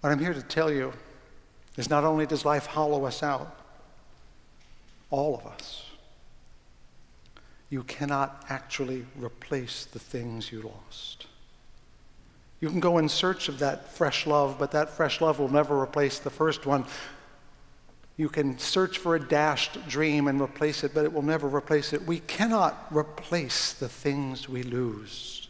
What I'm here to tell you is not only does life hollow us out, all of us, you cannot actually replace the things you lost. You can go in search of that fresh love, but that fresh love will never replace the first one. You can search for a dashed dream and replace it, but it will never replace it. We cannot replace the things we lose.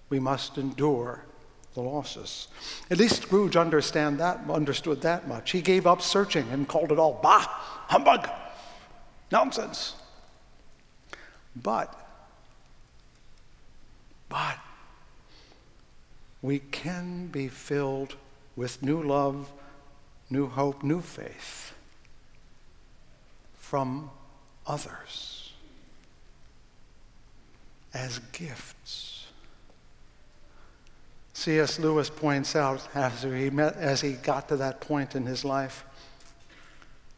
We must endure the losses. At least Scrooge understood that much. He gave up searching and called it all bah, humbug, nonsense. But we can be filled with new love, new hope, new faith from others as gifts. C.S. Lewis points out as he got to that point in his life,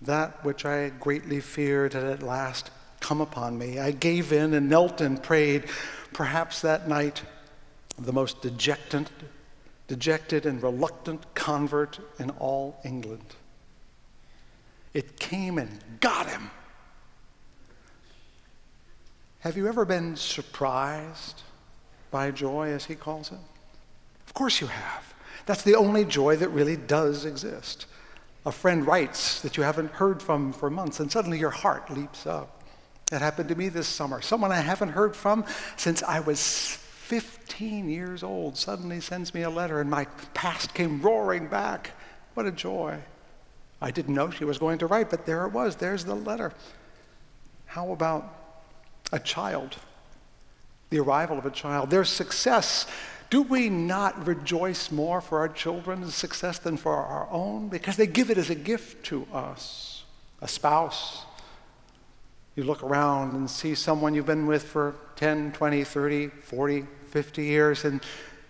that which I greatly feared had at last come upon me. I gave in and knelt and prayed. Perhaps that night, the most dejected and reluctant convert in all England. It came and got him. Have you ever been surprised by joy, as he calls it? Of course you have. That's the only joy that really does exist. A friend writes that you haven't heard from for months, and suddenly your heart leaps up. That happened to me this summer. Someone I haven't heard from since I was 15 years old suddenly sends me a letter, and my past came roaring back. What a joy. I didn't know she was going to write, but there it was. There's the letter. How about a child? The arrival of a child, their success. Do we not rejoice more for our children's success than for our own? Because they give it as a gift to us. A spouse. You look around and see someone you've been with for 10, 20, 30, 40, 50 years, and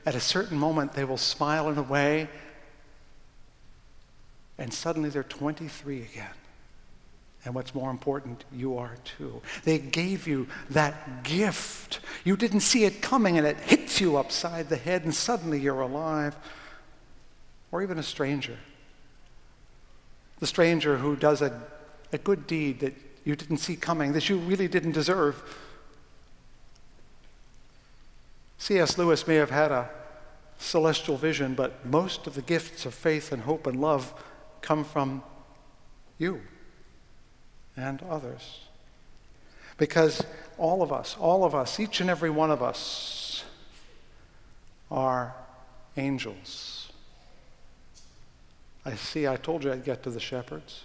at a certain moment they will smile in a way, and suddenly they're 23 again. And what's more important, you are too. They gave you that gift. You didn't see it coming, and it hits you upside the head, and suddenly you're alive. Or even a stranger. The stranger who does a good deed that you didn't see coming, that you really didn't deserve. C.S. Lewis may have had a celestial vision, but most of the gifts of faith and hope and love come from you and others. Because all of us, each and every one of us are angels. I told you I'd get to the shepherds.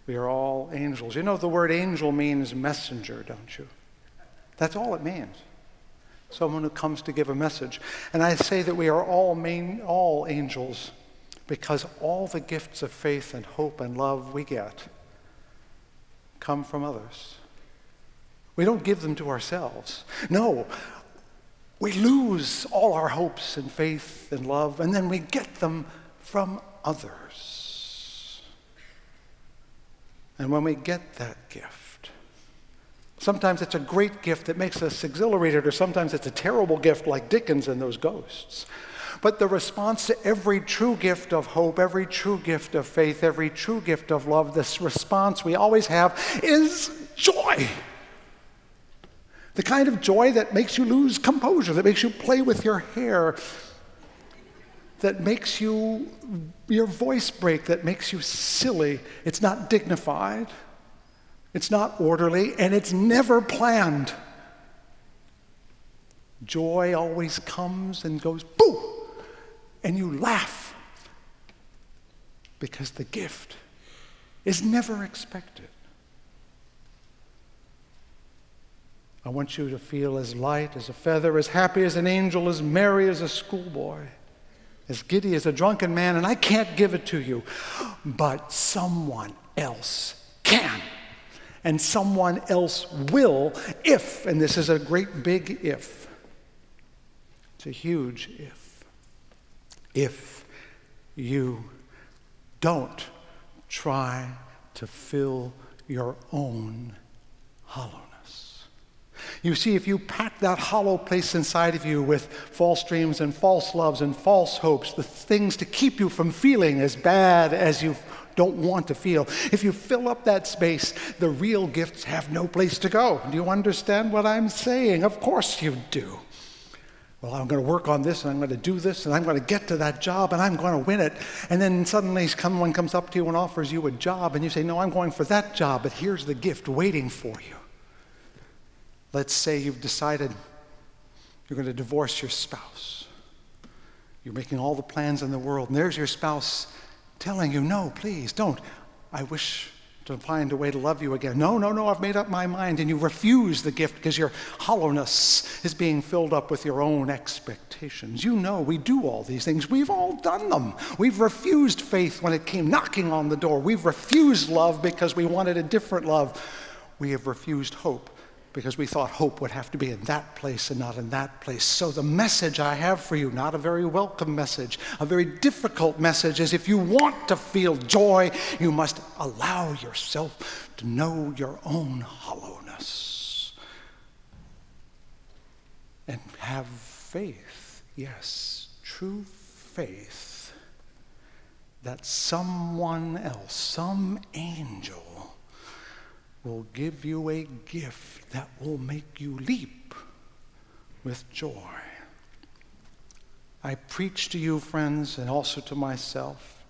We are all angels. You know the word angel means messenger, don't you? That's all it means. Someone who comes to give a message. And I say that we are all angels because all the gifts of faith and hope and love we get come from others. We don't give them to ourselves. No, we lose all our hopes and faith and love, and then we get them from others. And when we get that gift, sometimes it's a great gift that makes us exhilarated, or sometimes it's a terrible gift like Dickens and those ghosts. But the response to every true gift of hope, every true gift of faith, every true gift of love, this response we always have is joy. The kind of joy that makes you lose composure, that makes you play with your hair, that makes your voice break, that makes you silly. It's not dignified, it's not orderly, and it's never planned. Joy always comes and goes, boo! And you laugh because the gift is never expected. I want you to feel as light as a feather, as happy as an angel, as merry as a schoolboy, as giddy as a drunken man, and I can't give it to you, but someone else can. And someone else will if, and this is a great big if, it's a huge if you don't try to fill your own hollowness. You see, if you pack that hollow place inside of you with false dreams and false loves and false hopes, the things to keep you from feeling as bad as you don't want to feel, if you fill up that space, the real gifts have no place to go. Do you understand what I'm saying? Of course you do. Well, I'm going to work on this, and I'm going to do this, and I'm going to get to that job, and I'm going to win it. And then suddenly someone comes up to you and offers you a job, and you say, no, I'm going for that job, but here's the gift waiting for you. Let's say you've decided you're going to divorce your spouse. You're making all the plans in the world, and there's your spouse telling you, no, please, don't. I wish to find a way to love you again. No, I've made up my mind. And you refuse the gift because your hollowness is being filled up with your own expectations. You know we do all these things. We've all done them. We've refused faith when it came knocking on the door. We've refused love because we wanted a different love. We have refused hope because we thought hope would have to be in that place and not in that place. So the message I have for you, not a very welcome message, a very difficult message, is if you want to feel joy, you must allow yourself to know your own hollowness. And have faith, yes, true faith, that someone else, some angel, will give you a gift that will make you leap with joy. I preach to you, friends, and also to myself,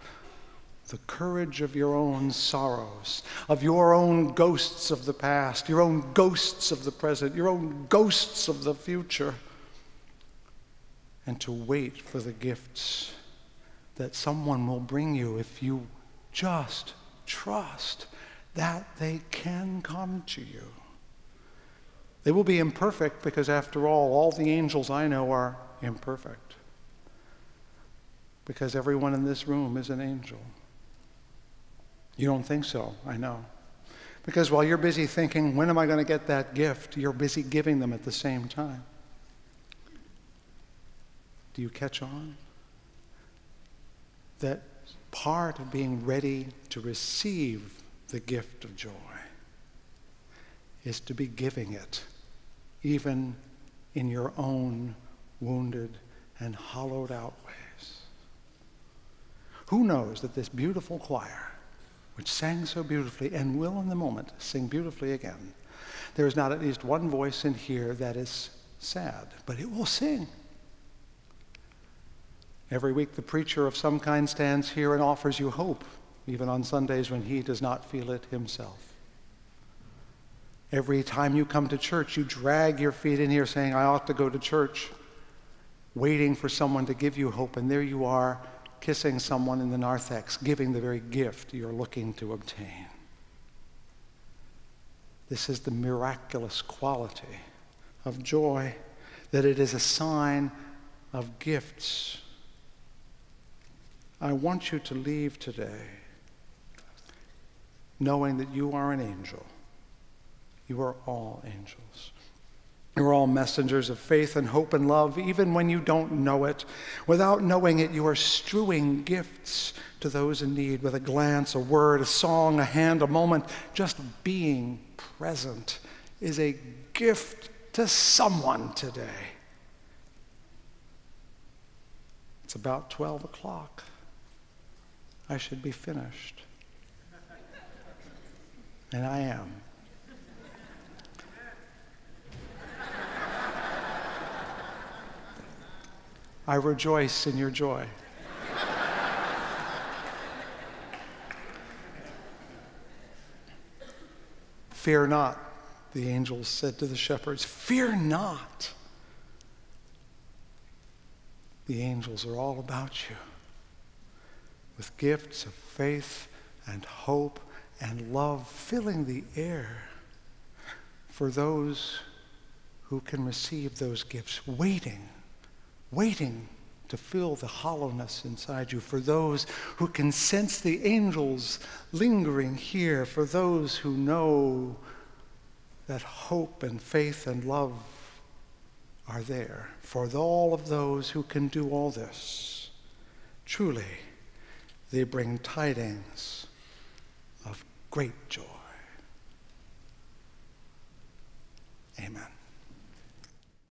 the courage of your own sorrows, of your own ghosts of the past, your own ghosts of the present, your own ghosts of the future, and to wait for the gifts that someone will bring you if you just trust that they can come to you. They will be imperfect because, after all the angels I know are imperfect. Because everyone in this room is an angel. You don't think so, I know. Because while you're busy thinking, when am I going to get that gift, you're busy giving them at the same time. Do you catch on? That part of being ready to receive the gift of joy is to be giving it, even in your own wounded and hollowed out ways. Who knows that this beautiful choir, which sang so beautifully and will in the moment sing beautifully again, there is not at least one voice in here that is sad, but it will sing. Every week the preacher of some kind stands here and offers you hope, even on Sundays when he does not feel it himself. Every time you come to church, you drag your feet in here saying, I ought to go to church, waiting for someone to give you hope, and there you are, kissing someone in the narthex, giving the very gift you're looking to obtain. This is the miraculous quality of joy, that it is a sign of gifts. I want you to leave today knowing that you are an angel. You are all angels. You are all messengers of faith and hope and love, even when you don't know it. Without knowing it, you are strewing gifts to those in need with a glance, a word, a song, a hand, a moment. Just being present is a gift to someone today. It's about 12 o'clock. I should be finished. And I am. I rejoice in your joy. Fear not, the angels said to the shepherds. Fear not. The angels are all about you, with gifts of faith and hope and love filling the air for those who can receive those gifts, waiting to feel the hollowness inside you, for those who can sense the angels lingering here, for those who know that hope and faith and love are there, for all of those who can do all this. Truly, they bring tidings of great joy. Amen.